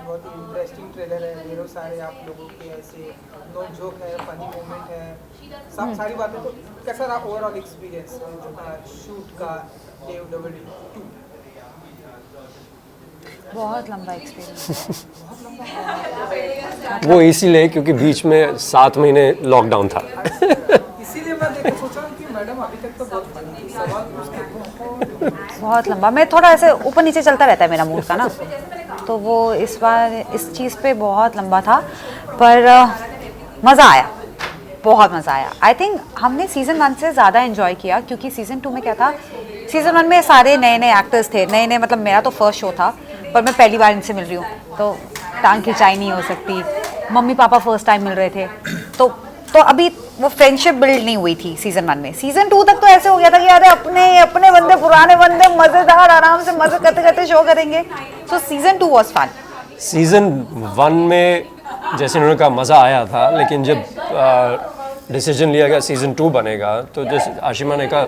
बहुत ही interesting trailer है, hero सारे आप लोगों के ऐसे नो जोक है, फनी मोमेंट है, सब सारी बातें। तो कैसा रहा ओवरऑल एक्सपीरियंस जो था शूट का देव डबल 2? बहुत लंबा एक्सपीरियंस। वो इसीलिए क्योंकि बीच में 7 महीने लॉकडाउन था। इसीलिए मैं देख सोचा कि मैडम अभी तक तो बहुत फनी थी, सवाल उसके बहुत लंबा, मैं थोड़ा ऐसे ऊपर नीचे चलता रहता है मेरा मूड का ना, तो वो इस बार इस चीज़ पे बहुत लंबा था, पर मज़ा आया, बहुत मज़ा आया। आई थिंक हमने सीज़न 1 से ज़्यादा एंजॉय किया, क्योंकि सीज़न 2 में क्या था, सीज़न 1 में सारे नए नए एक्टर्स थे, नए नए, मतलब मेरा तो फर्स्ट शो था, पर मैं पहली बार इनसे मिल रही हूँ, तो टांग खिंचाई नहीं हो सकती। मम्मी पापा फर्स्ट टाइम मिल रहे थे, तो अभी वो फ्रेंडशिप बिल्ड नहीं हुई थी सीज़न 1 में। सीज़न 2 तक तो ऐसे हो गया था कि अरे अपने अपने बंदे, पुराने बंदे, मज़ेदार, आराम से मज़े करते करते शो करेंगे। सो सीज़न 2 वाज फन। सीज़न 1 में जैसे उन्होंने कहा मज़ा आया था, लेकिन जब डिसीजन लिया गया सीज़न 2 बनेगा, तो जैसे आशिमा ने कहा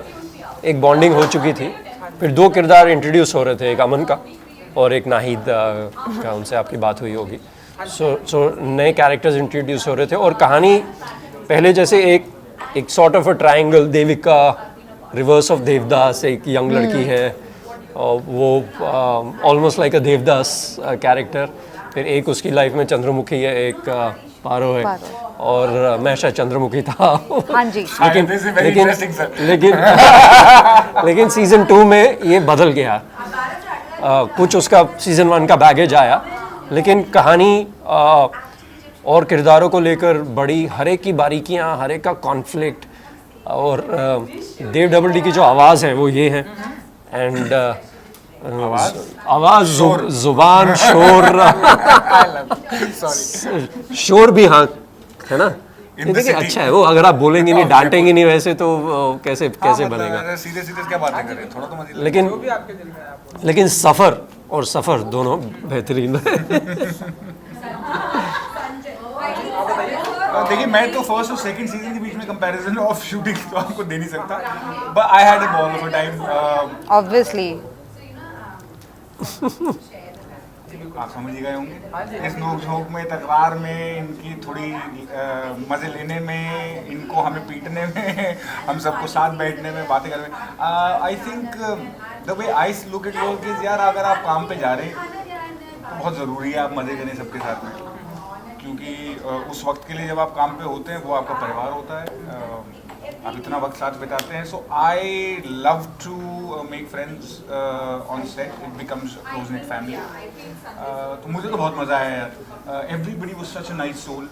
एक बॉन्डिंग हो चुकी थी, फिर 2 किरदार इंट्रोड्यूस हो रहे थे, एक अमन का और एक नाहिद का, उनसे आपकी बात हुई होगी। सो नए कैरेक्टर्स इंट्रोड्यूस हो रहे थे, और कहानी पहले जैसे एक sort of a triangle, Devika reverse of Devdas, एक यंग लड़की है और वो ऑलमोस्ट लाइक अ देवदास कैरेक्टर, फिर एक उसकी लाइफ में चंद्रमुखी है, एक पारो है, और मैं शायद चंद्रमुखी था। हाँ जी। लेकिन सीज़न 2 में ये बदल गया। कुछ उसका सीज़न 1 का बैगेज आया, लेकिन कहानी और किरदारों को लेकर बड़ी, हर एक की बारीकियाँ, हर एक का कॉन्फ्लिक्ट, और देव डबल डी की जो आवाज़ है वो ये है, एंड आवाज़, जुबान, शोर, शोर भी, हाँ, है ना। देखिए अच्छा है वो, अगर आप बोलेंगे नहीं, डांटेंगे नहीं वैसे, तो कैसे बनेगा। सीधे सीधे क्या बातें करें, थोड़ा तो मजे। लेकिन सफ़र और सफ़र दोनों बेहतरीन है। देखिए, मैं तो फर्स्ट और सेकंड सीजन के बीच में कंपैरिजन ऑफ शूटिंग तो आपको दे नहीं सकता, but I had a ball of a time obviously. आप समझ ही गए होंगे। इस नोक झोंक में, तकरार में, इनकी थोड़ी मज़े लेने में, इनको हमें पीटने में, हम सबको साथ बैठने में, बातें करने में। I think the way I look at work is, यार अगर आप काम पे जा रहे हैं तो बहुत ज़रूरी है आप मज़े करें सबके साथ में, क्योंकि उस वक्त के लिए जब आप काम पे होते हैं वो आपका परिवार होता है, आप इतना वक्त साथ बिताते हैं। So I love to make friends on set, it becomes close knit family. तो मुझे तो बहुत मज़ा आया यार। Everybody was such a nice soul,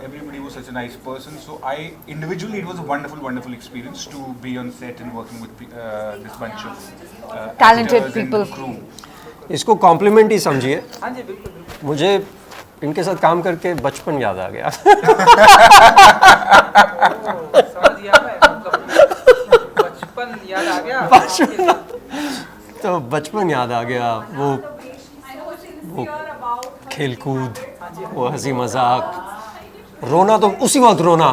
everybody was such a nice person, so individually it was a wonderful experience to be on set and working with this bunch of talented people, crew. इसको complement ही समझिए। हाँ जी, बिल्कुल बिल्कुल। मुझे इनके साथ काम करके बचपन याद आ गया। समझ गया मैं, मतलब बचपन याद आ गया। तो बचपन याद आ गया, वो खेलकूद, वो हंसी मजाक, रोना तो उसी वक्त रोना,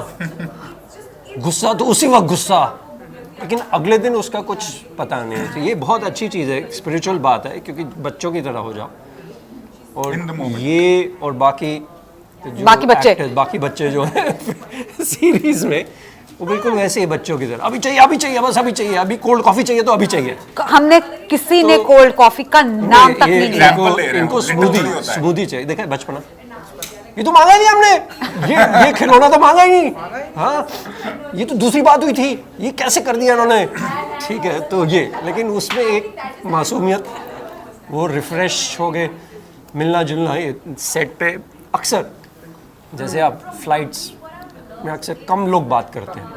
गुस्सा तो उसी वक्त गुस्सा, लेकिन अगले दिन उसका कुछ पता नहीं है। तो ये बहुत अच्छी चीज़ है, स्पिरिचुअल बात है, क्योंकि बच्चों की तरह हो जाओ। और ये और बाकी बच्चे जो हैं सीरीज में, वो बिल्कुल वैसे ही बच्चों की तरह, अभी चाहिए, बस अभी चाहिए, अभी कोल्ड कॉफ़ी चाहिए तो अभी चाहिए। हमने किसी ने कोल्ड कॉफ़ी का नाम तक नहीं लिया। इनको स्मूदी चाहिए। देखा बचपना, ये तो मांगा ही नहीं हमने, ये खिलौना तो मांगा ही नहीं, हाँ ये तो दूसरी बात हुई थी, ये कैसे कर दिया इन्होंने। ठीक है, तो ये, लेकिन उसमें एक मासूमियत, वो रिफ्रेश हो गए, मिलना जुलना। ये सेट पे अक्सर, जैसे आप फ्लाइट्स में अक्सर कम लोग बात करते हैं,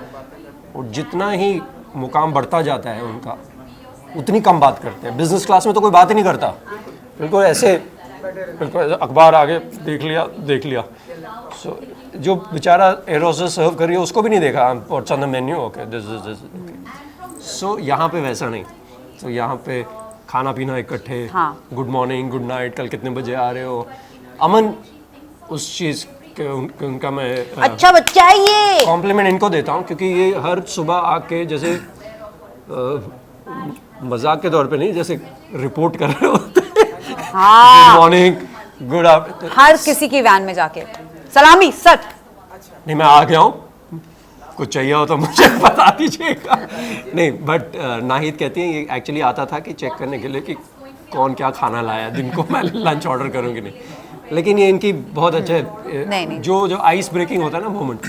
और जितना ही मुकाम बढ़ता जाता है उनका, उतनी कम बात करते हैं। बिजनेस क्लास में तो कोई बात ही नहीं करता, बिल्कुल ऐसे, बिल्कुल अखबार आगे देख लिया। सो जो बेचारा एरोस सर्व कर रही है उसको भी नहीं देखा, और चंद मेन्यू, ओके दिस। सो यहाँ पे वैसा नहीं। तो यहाँ पे खाना पीना इकट्ठे, हाँ। गुड मॉर्निंग, गुड नाइट, कल कितने बजे आ रहे हो। अमन उस चीज़ के उनका मैं अच्छा बच्चा है ये, कॉम्प्लीमेंट इनको देता हूँ, क्योंकि ये हर सुबह आके, जैसे मजाक के तौर पे नहीं, जैसे रिपोर्ट कर रहे होते हैं, हाँ गुड मॉर्निंग, गुड आफ्टरनून, हर किसी की वैन में जाके सलामी सच। नहीं मैं आ गया हूँ, कुछ चाहिए हो तो मुझे बता दीजिएगा। नहीं बट नाहिद कहती हैं ये एक्चुअली आता था कि चेक करने के लिए कि कौन क्या खाना लाया दिन को, मैं लंच ऑर्डर करूँगी नहीं, लेकिन ये इनकी बहुत अच्छे नहीं। जो आइस ब्रेकिंग होता है ना मोमेंट,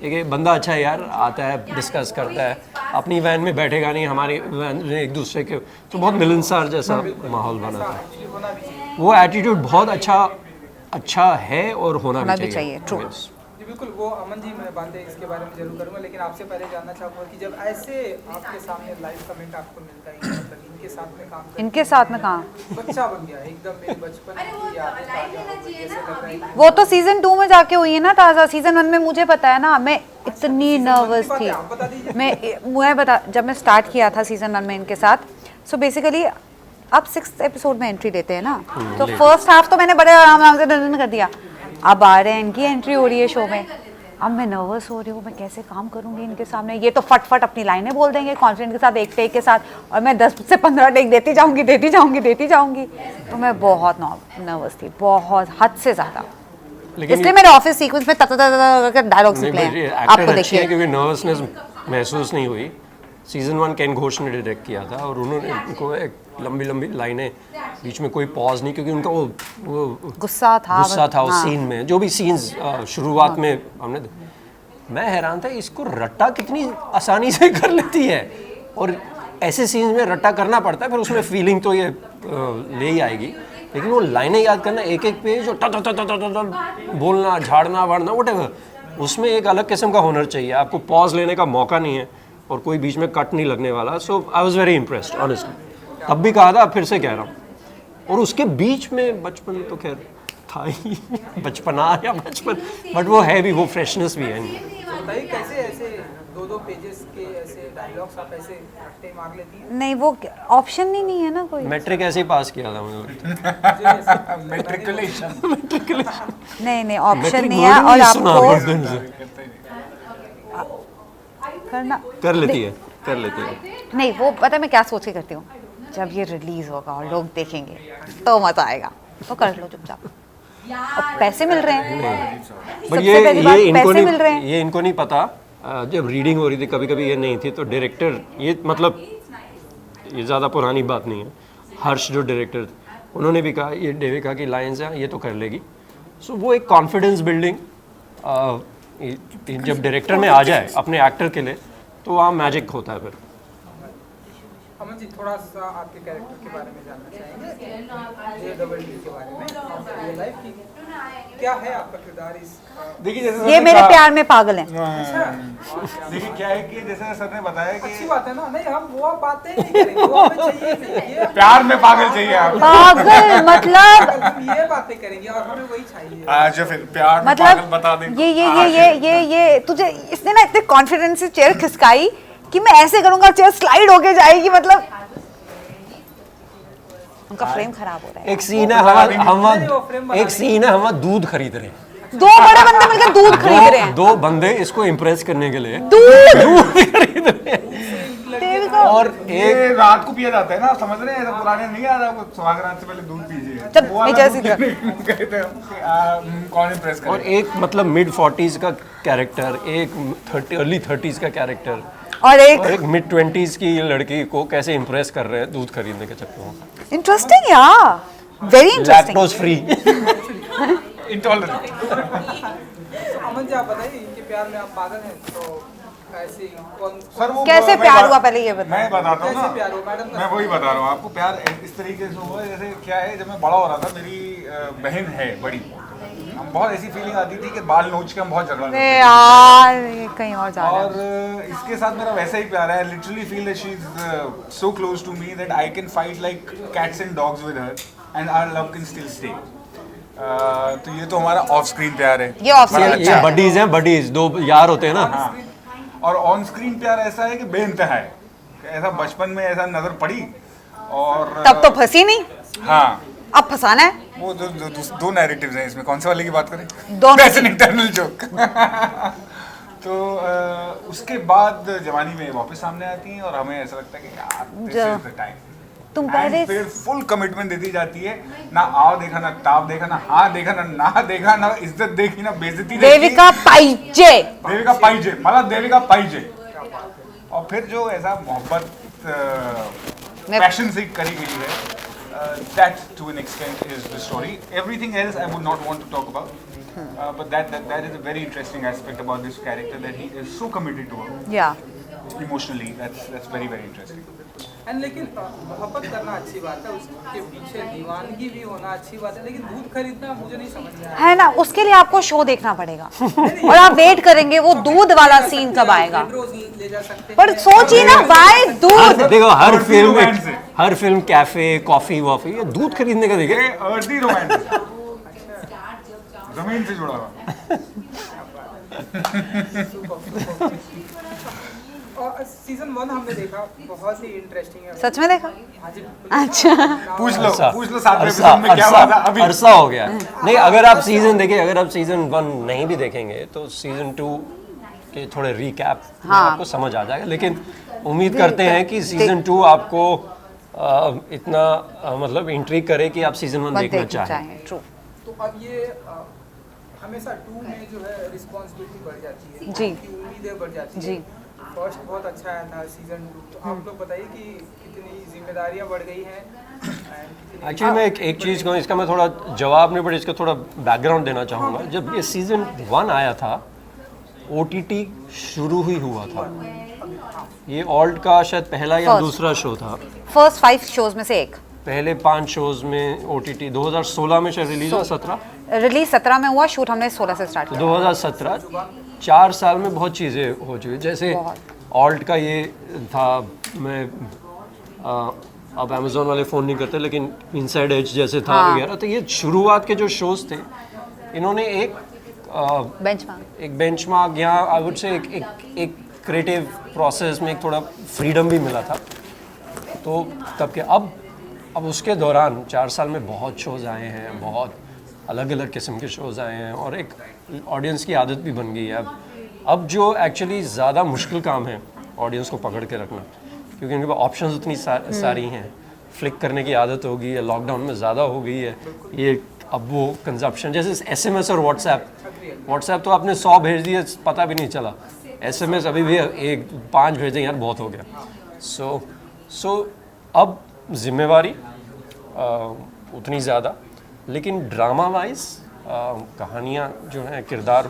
एक बंदा अच्छा है यार, आता है डिस्कस करता है, अपनी वैन में बैठेगा नहीं, हमारी वैन में एक दूसरे के, तो बहुत मिलनसार जैसा माहौल बना था। वो एटीट्यूड बहुत अच्छा है और होना भी चाहिए। ट्रू। जी बिल्कुल, वो अमन जी मैं बातें इसके बारे में जरूर करूँगा, लेकिन आपसे पहले जानना चाहूँगा कि जब ऐसे आपके सामने लाइव कमेंट आपको मिलता है, मतलब इनके साथ में काम करके इनके साथ में कहाँ, बच्चा बन गया एकदम, मेरे बचपन की यादें ताज़ा हो गई, जैसे लग रहा है वो तो सीजन 2 में जाके हुई है ना ताज़ा। सीजन 1 में मुझे पता है ना, मैं इतनी नर्वस थी। आप बता दीजिए। जब मैं स्टार्ट किया था सीजन 1 में इनके साथ, सो बेसिकली अब 6th एपिसोड में एंट्री देते हैं ना, तो फर्स्ट हाफ तो मैंने बड़े आराम से डन कर दिया। अब आ रहे हैं, इनकी एंट्री हो रही है शो में, अब मैं नर्वस हो रही हूँ, मैं कैसे काम करूँगी इनके सामने। ये तो फट अपनी लाइनें बोल देंगे कॉन्फिडेंट के साथ, एक टेक के साथ, और मैं 10 से 15 टेक देती जाऊँगी। तो मैं बहुत नर्वस थी, बहुत हद से ज़्यादा। इसलिए मेरे ऑफिस सीक्वेंस में करके डायलॉग्स निकले हैं, आपको देखिए। क्योंकि नर्वसनेस महसूस नहीं हुई। सीजन 1 केन घोष ने डायरेक्ट किया था और उन्होंने उनको एक लंबी लाइनें, बीच में कोई पॉज नहीं, क्योंकि उनका वो गुस्सा था उस सीन में, जो भी सीन्स शुरुआत में हमने, मैं हैरान था इसको रट्टा कितनी आसानी से कर लेती है, और ऐसे सीन्स में रट्टा करना पड़ता है, फिर उसमें फीलिंग तो ये ले ही आएगी, लेकिन वो लाइनें याद करना, एक पेज और बोलना, झाड़ना वाड़ना व्हाटएवर, उसमें एक अलग किस्म का हुनर चाहिए। आपको पॉज लेने का मौका नहीं है और कोई बीच में कट नहीं लगने वाला। So I was very impressed honestly. तब भी कहा था, फिर से कह रहा हूँ। और उसके बीच में बचपन तो खैर था ही, बचपना या बचपन, बट वो है भी, वो फ्रेशनेस भी है। बताइए कैसे ऐसे 2 पेजेस के ऐसे डायलॉग्स आप ऐसे रट्टे मार लेती हैं? नहीं, वो ऑप्शन ही नहीं है ना कोई। मैट्रिक ऐसे ही पास किया था मैंने। मेट्रिकुलेशन। नहीं ऑप्शन नहीं है, और आपको कर लेती है। नहीं, वो पता है मैं क्या सोच के करती हूँ, जब ये रिलीज होगा और लोग देखेंगे तो मजा आएगा, तो कर लो चुपचाप। और पैसे मिल रहे हैं, बट सबसे पहली बात पैसे मिल रहे हैं। ये इनको नहीं पता। जब रीडिंग हो रही थी कभी ये नहीं थी, तो डायरेक्टर, ये मतलब ये ज़्यादा पुरानी बात नहीं है, हर्ष जो डायरेक्टर थे, उन्होंने भी कहा, ये देविका की लाइन्स हैं, ये तो कर लेगी। सो वो एक कॉन्फिडेंस बिल्डिंग जब डायरेक्टर में आ जाए अपने एक्टर के लिए, तो वहाँ मैजिक होता है फिर। अमन जी थोड़ा सा आपके कैरेक्टर के बारे में जानना चाहेंगे, JDD के बारे में, रियल लाइफ की क्या है आपका किरदार इस? देखिए जैसे ये मेरे प्यार में पागल हैं। देखिए क्या है कि जैसे सर ने बताया कि अच्छी बात है ना, नहीं हम वो बातें नहीं करेंगे, वो हमें चाहिए नहीं, ये प्यार में पागल चाहिए आप। पागल मतलब हम ये बातें करेंगे और हमें वही चाहिए। आज फिर प्यार में पागल बता दें। ये तुझे इसने ना इतने कॉन्फिडेंस से चेयर खिसकाई कि मैं ऐसे करूंगा चेयर स्लाइड होके जाएगी, मतलब उनका फ्रेम खराब हो रहा है। एक सीन है हम दूध खरीद रहे हैं, 2 बड़े बंदे मिलकर दूध खरीद रहे हैं, 2 बंदे इसको इम्प्रेस करने के लिए दूध खरीद रहे हैं, और ये रात को पिया जाता है ना, समझ रहे हैं, ऐसा पुराने नहीं आ रहा, सुहागरात से पहले दूध पीजिए। जब वो वाला नीचे दूध सीधा। कहते हैं कि, कौन इम्प्रेस करे। और एक मतलब मिड 40s का कैरेक्टर, एक अर्ली 30s का कैरेक्टर, और एक और एक मिड 20s की लड़की को कैसे इम्प्रेस कर रहे हैं दूध खरीदने के चक्कर में। इंटरेस्टिंग यार, very interesting. Lactose free. Intolerant. Aman ji आप बताइए, इनके प्यार में आप पागल हैं, तो ऐसे कौन सर वो कैसे प्यार हुआ पहले ये बताओ। मैं बताता हूँ कैसे प्यार ना, हुआ मैडम? मैं वही बता रहा हूँ आपको। प्यार इस तरीके से हुआ, जैसे क्या है, जब मैं बड़ा हो रहा था, मेरी बहन है बड़ी, हम बहुत ऐसी फीलिंग आती थी कि बाल नोच के हम बहुत झगड़ा करते थे। यार ये कहीं और जा रहा है। और इसके साथ मेरा वैसा ही प्यार है। Literally feel that she is so close to me that I can fight like cats and dogs with her and our love can still stay. तो ये तो हमारा ऑफ स्क्रीन प्यार है। ये off बड़ा screen अच्छा ये है। बडीज हैं, बडीज 2 यार होते हैं ना। हाँ। और ऑन स्क्रीन प्यार ऐसा है कि बेइंतहा है, ऐसा बचपन में ऐसा नजर पड़ी और तब तो फंसी नहीं, हाँ, अब फंसाना है। वो दो नैरेटिव्स हैं इसमें, कौन से वाले की बात करें? दोनों That's an internal joke। तो उसके बाद जवानी में वापस सामने आती हैं और हमें ऐसा लगता है कि यार दिस इज द टाइम। तुम पहले फिर फुल कमिटमेंट दे दी जाती है, ना आओ देखा, ना ताव देखा, ना हाँ देखा, ना देखा, ना इज्जत देखी, ना बेइज्जती देखी। देविका पाहिजे, देविका पाहिजे, मला देविका पाहिजे। और फिर जो ऐसा मोहब्बत पैशन से करी गई है, that to an extent is the story. Everything else I would not want to talk about. But that is a very interesting aspect about this character, that he is so committed to her या emotionally. That's very very interesting. And लेकिन मोहब्बत करना अच्छी बात है, उसके पीछे दीवानगी भी होना अच्छी बात है, लेकिन दूध खरीदना मुझे नहीं समझ में आया है ना, उसके लिए आपको शो देखना पड़ेगा और आप वेट करेंगे वो दूध वाला सीन कब आएगा। रोज ले जा सकते पर सोचिए ना, वाई दूध। देखो हर Earthy फिल्म romance है। हर फिल्म कैफे कॉफी वॉफी ये दूध खरीदने का देखे। ये अर्दी रोमांस जमीन से जुड़ा हुआ। और सीजन 1 हमने देखा, बहुत ही इंटरेस्टिंग है। सच में देखा? हाँ जी, अच्छा पूछ अरसा लो सातवें एपिसोड में क्या हुआ था अभी। अरसा हो गया नहीं। अगर आप सीजन देखें, अगर आप सीजन 1 नहीं भी देखेंगे तो सीजन 2 के थोड़े रिकैप में हाँ। आपको समझ आ जाएगा। लेकिन उम्मीद करते हैं कि सीजन 2 आपको इतना मतलब इंट्रीग करे कि आप सीजन 1 देखना चाहें। ट्रू। तो अब ये हमेशा 2 में जो है रिस्पॉन्सिबिलिटी बढ़ जाती है, जी। की उम्मीदें बढ़ जाती है। जी। फर्स्ट बहुत अच्छा आया था सीजन 2, तो आप लोग बताइए कि कितनी जिम्मेदारियां बढ़ गई हैं। एक्चुअली मैं एक चीज़ कहूँ, इसका मैं थोड़ा जवाब नहीं, बट इसका थोड़ा बैकग्राउंड देना चाहूँगा। जब ये सीजन 1 आया था, OTT शुरू ही हुआ था। ये ऑल्ट का शायद पहला या First। दूसरा शो था। फर्स्ट 5 शोज में से एक। पहले 5 शोज में OTT 2016 में शायद रिलीज हुआ, 17 रिलीज 17 में हुआ, शूट हमने 16 से स्टार्ट तो किया। 2017 4 साल में बहुत चीज़ें हो चुकी। जैसे ऑल्ट का ये था, मैं अब अमेजोन वाले फ़ोन नहीं करते, लेकिन इनसाइड एज जैसे था हाँ। वगैरह। तो ये शुरुआत के जो शोज़ थे, इन्होंने एक बेंचमार्क या आई वुड से एक क्रिएटिव प्रोसेस में एक थोड़ा फ्रीडम भी मिला था। तो तब के अब उसके दौरान 4 साल में बहुत शोज़ आए हैं, बहुत अलग अलग किस्म के शोज़ आए हैं, और एक ऑडियंस की आदत भी बन गई है। अब जो एक्चुअली ज़्यादा मुश्किल काम है ऑडियंस को पकड़ के रखना, क्योंकि उनके पास ऑप्शंस उतनी सारी हैं। फ्लिक करने की आदत हो गई है, लॉकडाउन में ज़्यादा हो गई है ये। अब वो कंजप्शन, जैसे SMS और व्हाट्सएप तो आपने 100 भेज दिए, पता भी नहीं चला। SMS अभी भी 5 भेजें यार, बहुत हो गया। सो अब जिम्मेवारी उतनी ज़्यादा, लेकिन ड्रामा वाइज कहानियाँ जो हैं, किरदार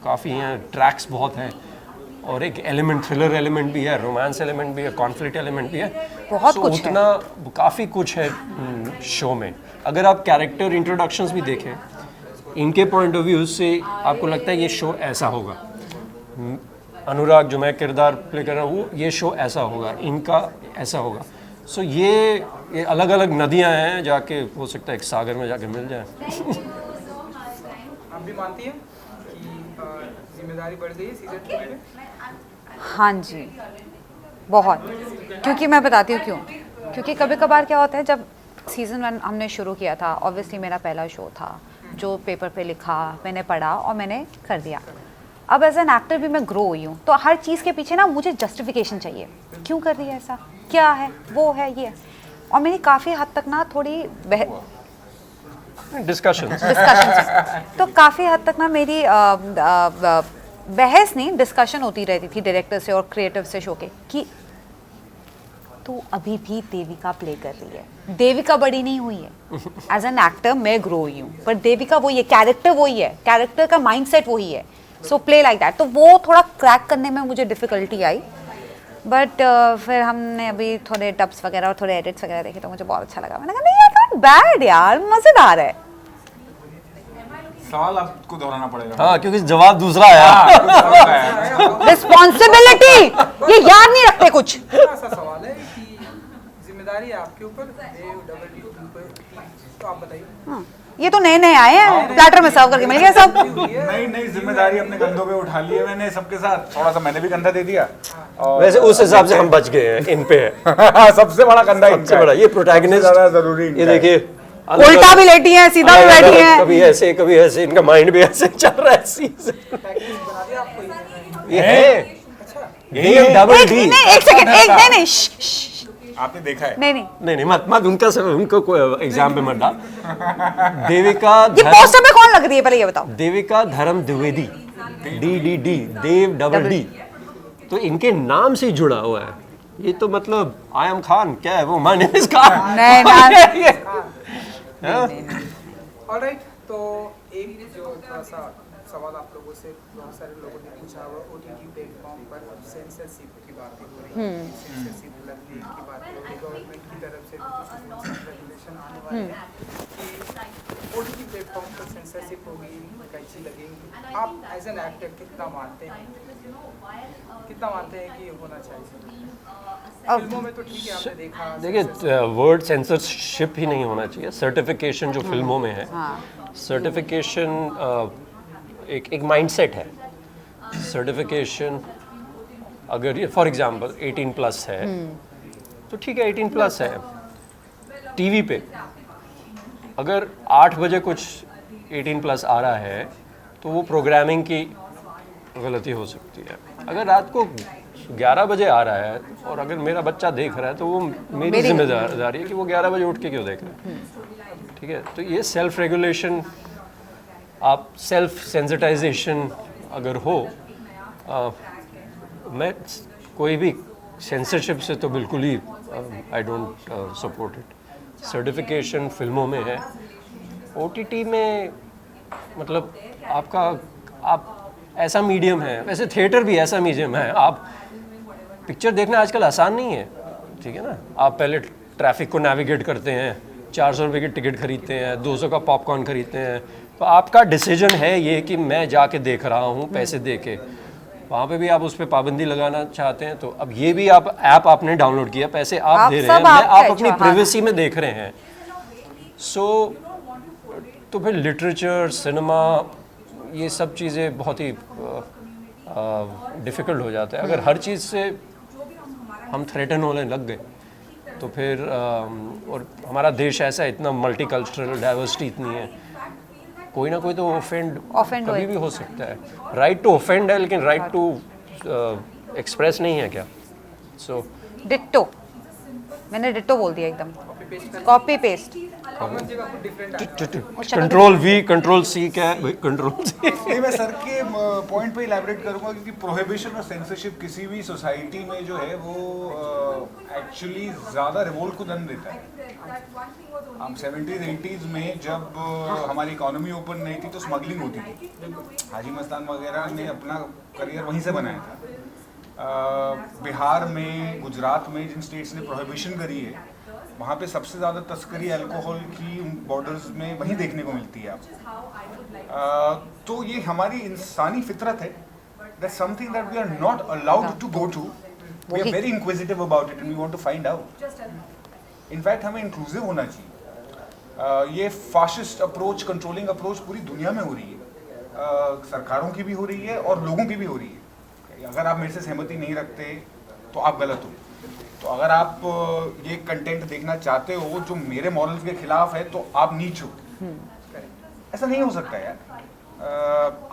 काफ़ी हैं, ट्रैक्स बहुत हैं, और एक एलिमेंट, थ्रिलर एलिमेंट भी है, रोमांस एलिमेंट भी है, कॉन्फ्लिक्ट एलिमेंट भी है। बहुत कुछ है। उतना काफ़ी कुछ है शो में। अगर आप कैरेक्टर इंट्रोडक्शंस भी देखें, इनके पॉइंट ऑफ व्यू से आपको लगता है ये शो ऐसा होगा। अनुराग जो मैं किरदार प्ले कर रहा हूँ, वो ये शो ऐसा होगा, इनका ऐसा होगा। सो ये अलग अलग नदियाँ हैं, जाके हो सकता है एक सागर में जाके मिल जाए। आप भी मानती हैं कि जिम्मेदारी बढ़ गई है सीजन 2 में? हाँ जी, बहुत। क्योंकि मैं बताती हूँ क्यों। क्योंकि कभी कभार क्या होता है, जब सीज़न 1 हमने शुरू किया था, ऑब्वियसली मेरा पहला शो था, जो पेपर पे लिखा, मैंने पढ़ा और मैंने कर दिया। अब एज एन एक्टर भी मैं ग्रो हुई हूँ, तो हर चीज़ के पीछे ना मुझे जस्टिफिकेशन चाहिए, क्यों कर रही है ऐसा, क्या है, वो है, ये है। और मेरी काफ़ी हद तक ना थोड़ी डिस्कशन तो काफ़ी हद तक ना मेरी बहस नहीं, डिस्कशन होती रहती थी डायरेक्टर से और क्रिएटिव से शो के, कि तू अभी भी देविका प्ले कर रही है, देविका बड़ी नहीं हुई है। एज एन एक्टर मैं ग्रो हुई हूँ, पर देविका वही है, कैरेक्टर वही है, कैरेक्टर का माइंडसेट वही है। So play like that. तो वो थोड़ा क्रैक करने में मुझे डिफ़िकल्टी आई, बट फिर हमने अभी थोड़े डब्स वगैरह और थोड़े एडिट्स वगैरह देखे, तो मुझे बहुत अच्छा लगा। मैंने कहा नहीं यार, नॉट बैड यार, मज़ेदार है। सवाल आपको दोहराना पड़ेगा। हाँ, क्योंकि जवाब दूसरा आया। रिस्पॉन्सिबिलिटी ये याद नहीं रखते कुछ। ऐसा सवाल है कि जिम्मेदारी आपके ऊपर, तो आप बताइए। ये तो नए नए आए हैं, प्लेटर में सर्व करके मिल गया सब। नई जिम्मेदारी अपने कंधों पे उठा ली है मैंने सबके साथ। थोड़ा सा मैंने भी कंधा दे दिया, और वैसे उस हिसाब से हम बच गए हैं, इन पे है सबसे बड़ा कंधा, सबसे बड़ा ये प्रोटैगनिस्ट। ज़्यादा जरूरी ये देखिए, उल्टा भी लेटी है, सीधा भी बैठी है, कभी ऐसे, इनका माइंड भी ऐसे चल रहा है। पैकेज बना दिया आपको? ये है, ये डबल डी। नहीं एक सेकंड, एक नहीं, श्श, आपने देखा है? नहीं नहीं मत उनको कोई एग्जाम पे मत डाल। देविका ये पोस्टर पे कौन लग रही है पहले ये बताओ। देविका धर्म द्विवेदी, डी देव डबल डी, तो इनके नाम से ही जुड़ा हुआ है ये। तो मतलब आई एम खान, क्या है वो, my name is Khan. Alright, तो एक जो थोड़ा सा सवाल आप लोगों से बहुत सारे लोगों ने पूछा, वो ओटीटी प्लेटफॉर्म पर अब सेंसरशिप की बातें हो रही हैं, सेंसरशिप की बात हो रही है, गवर्नमेंट की तरफ से भी रेगुलेशन आने वाले हैं कि ओटीटी प्लेटफॉर्म पर सेंसरशिप होगी, कैसी लगेगी। आप एज एन एक्टर कितना मानते हैं कि ये होना चाहिए? फिल्मों में तो ठीक है, आपने देखा। देखिए वर्ड सेंसरशिप ही नहीं होना चाहिए, सर्टिफिकेशन जो फिल्मों में है, सर्टिफिकेशन एक माइंडसेट है। सर्टिफिकेशन अगर ये फॉर एग्जांपल 18+ है तो ठीक है 18+ है। टीवी पे अगर 8 बजे कुछ 18+ आ रहा है तो वो प्रोग्रामिंग की गलती हो सकती है। अगर रात को 11 बजे आ रहा है और अगर मेरा बच्चा देख रहा है तो वो मेरी जिम्मेदारी है कि वो 11 बजे उठ के क्यों देख रहा है। ठीक है, तो ये सेल्फ रेगुलेशन, आप सेल्फ सेंसिटाइजेशन अगर हो, मैं कोई भी सेंसरशिप से तो बिल्कुल ही I don't support it. Certification फिल्मों में है, ओटीटी में मतलब आप ऐसा मीडियम है, वैसे थिएटर भी ऐसा मीडियम है। आप पिक्चर देखना आजकल आसान नहीं है, ठीक है ना। आप पहले ट्रैफिक को नेविगेट करते हैं, 400 रुपये की टिकट खरीदते हैं, 200 का पॉपकॉर्न खरीदते हैं, तो आपका डिसीजन है ये कि मैं जाके देख रहा हूँ पैसे दे के। वहाँ पे भी आप उस पर पाबंदी लगाना चाहते हैं, तो अब ये भी आप ऐप आपने डाउनलोड किया, पैसे आप दे रहे हैं, आप अपनी प्राइवेसी में देख रहे हैं। तो फिर लिटरेचर, सिनेमा, ये सब चीज़ें बहुत ही डिफ़िकल्ट हो जाता है। अगर हर चीज़ से हम थ्रेटन होने लग गए तो फिर और हमारा देश ऐसा है, इतना मल्टीकल्चरल डाइवर्सिटी इतनी है, कोई ना कोई तो ऑफेंड कभी भी हो सकता है। राइट टू ऑफेंड है लेकिन राइट टू एक्सप्रेस नहीं है क्या? सो डिट्टो, मैंने डिट्टो बोल दिया एकदम, copy paste. Control V control C क्या है भाई? Control C। नहीं, मैं सर के पॉइंट पे इलैबोरेट करूंगा क्योंकि प्रोहिबिशन और सेंसरशिप किसी भी सोसाइटी में जो है वो एक्चुअली ज़्यादा रिवोल्ट को जन्म देता है। हम 70s 80s में जब हमारी इकोनॉमी ओपन नहीं थी तो स्मगलिंग होती थी। हाजी मस्तान वगैरह ने अपना करियर वहीं से बनाया था। बिहार में, गुजरात में जिन स्टेट्स ने प्रोहिबिशन करी है, वहाँ पे सबसे ज़्यादा तस्करी अल्कोहल की बॉर्डर्स में वहीं देखने को मिलती है आप। तो ये हमारी इंसानी फितरत है। That's something that we are not allowed to go to. We are very inquisitive about it and we want to find out. In fact, हमें इंक्लूसिव होना चाहिए। ये फाशिस्ट अप्रोच, कंट्रोलिंग अप्रोच पूरी दुनिया में हो रही है। सरकारों की भी हो रही है और लोगों की भी हो रही है। अगर आप मेरे से सहमति नहीं रखते तो आप गलत हो। तो अगर आप ये कंटेंट देखना चाहते हो जो मेरे मॉरल्स के खिलाफ है तो आप नीच हो। ऐसा नहीं हो सकता यार।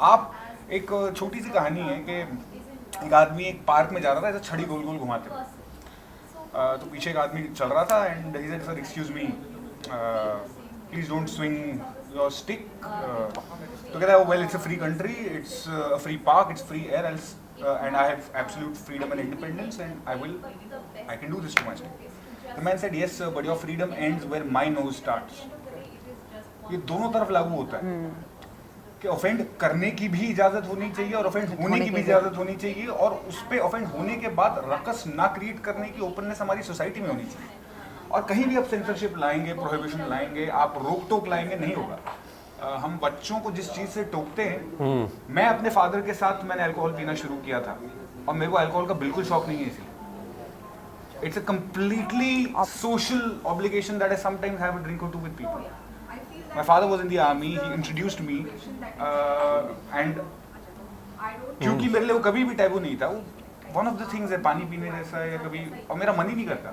आप एक छोटी सी कहानी है कि एक आदमी एक पार्क में जा रहा था, ऐसा छड़ी गोल गोल घुमाते हुए। तो पीछे एक आदमी चल रहा था and he said sir excuse me please don't swing your stick. तो कहता है well it's a free country, it's a free park, it's free air and I have absolute freedom and independence and I can do this to myself. The man said yes sir, but your freedom ends where my nose starts. ये दोनों तरफ लागू होता है कि offend करने की भी इजाजत होनी चाहिए और ऑफेंड होने की भी इजाजत होनी चाहिए, और उस पे ऑफेंड होने के बाद रकस ना क्रिएट करने की ओपननेस हमारी सोसाइटी में होनी चाहिए। और कहीं भी आप सेंसरशिप लाएंगे, प्रोहिबिशन लाएंगे, आप रोक टोक लाएंगे, नहीं होगा। हम बच्चों को जिस चीज़ से टोकते हैं, मैं अपने फादर के साथ मैंने अल्कोहल पीना शुरू किया था और मेरे को अल्कोहल का बिल्कुल शौक नहीं है। इसलिए it's a completely social obligation that I sometimes have a drink or two with people. My father was in the army, he introduced me and क्योंकि मेरे लिए वो कभी भी टैबू नहीं था, वो वन ऑफ द थिंग्स है पानी पीने जैसा या कभी, और मेरा मन ही नहीं करता।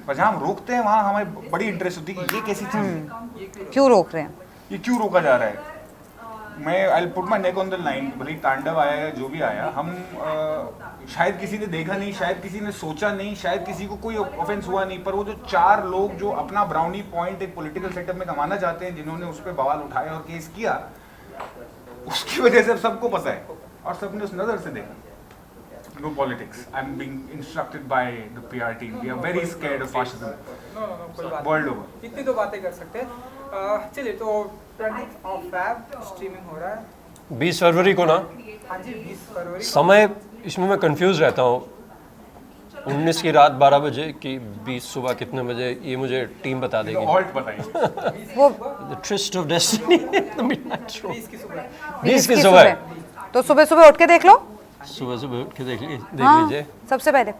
पर जहाँ हम रोकते हैं वहाँ हमें बड़ी इंटरेस्ट होती है कि ये कैसी चीज़ है, क्यों रोक रहे हैं, ये क्यों रोका जा रहा है। मैं I put my neck on the line, भले ही तांडव आया या जो भी आया, हम शायद किसी ने देखा नहीं, शायद किसी ने सोचा नहीं, शायद किसी को कोई ऑफेंस हुआ नहीं, पर वो जो 4 लोग जो अपना ब्राउनी पॉइंट एक पॉलिटिकल सेटअप में कमाना चाहते हैं, जिन्होंने उस पर बवाल उठाया और केस किया, उसकी वजह से सबको पता है और सबने उस नज़र से देखा। No politics. I'm being instructed by the PR team. We are very scared of fascism. No कोई बात World नहीं। over. इतनी तो बातें कर सकते हैं। चलिए तो 20th of Feb स्ट्रीमिंग हो रहा है। 20 फरवरी को ना, हाँ जी 20 फरवरी। समय इसमें मैं कंफ्यूज रहता हूँ, 19 की रात 12 बजे कि 20 सुबह कितने बजे, ये मुझे टीम बता देगी। ऑल्ट बताइए। वो the twist of destiny, the midnight show. 20 की सुबह। 20 की सुबह, तो सुबह सुबह उठ के देख लो। सुबह सुबह उठ के देख हाँ, लीजिए। सबसे पहले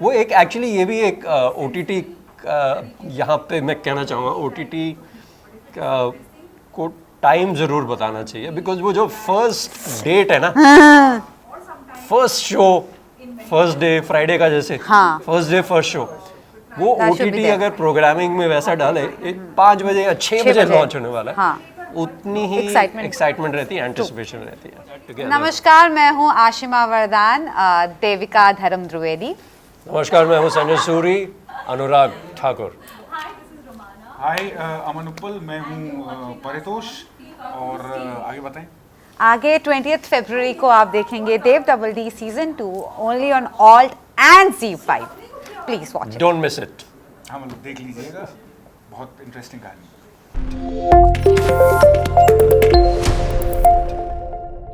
वो एक एक्चुअली ये भी एक OTT यहाँ पे मैं कहना चाहूँगा, OTT को टाइम ज़रूर बताना चाहिए, बिकॉज वो जो फर्स्ट डेट है ना, first show, first day, Friday का जैसे, हाँ। फर्स्ट डे फर्स्ट शो, वो That should be OTT there. अगर प्रोग्रामिंग में वैसा डाले, 5 बजे या 6 6 बजे बजे। लॉन्च होने वाला है, हाँ। उतनी ही Excitement. एक्साइटमेंट रहती है, एंटिसिपेशन रहती है। Together. नमस्कार, मैं हूँ आशिमा वरदान, देविका धर्म द्विवेदी। नमस्कार, मैं हूँ संजय सूरी, अनुराग ठाकुर। हाय अमन उपल, मैं हूँ परितोष, और आगे बताएं। आगे 20th फरवरी को आप देखेंगे Dev double D season 2 only on Alt and ZEE5। Please watch it. Don't miss it. हाँ मतलब देख लीजिएगा, बहुत इंटरेस्टिंग कहानी।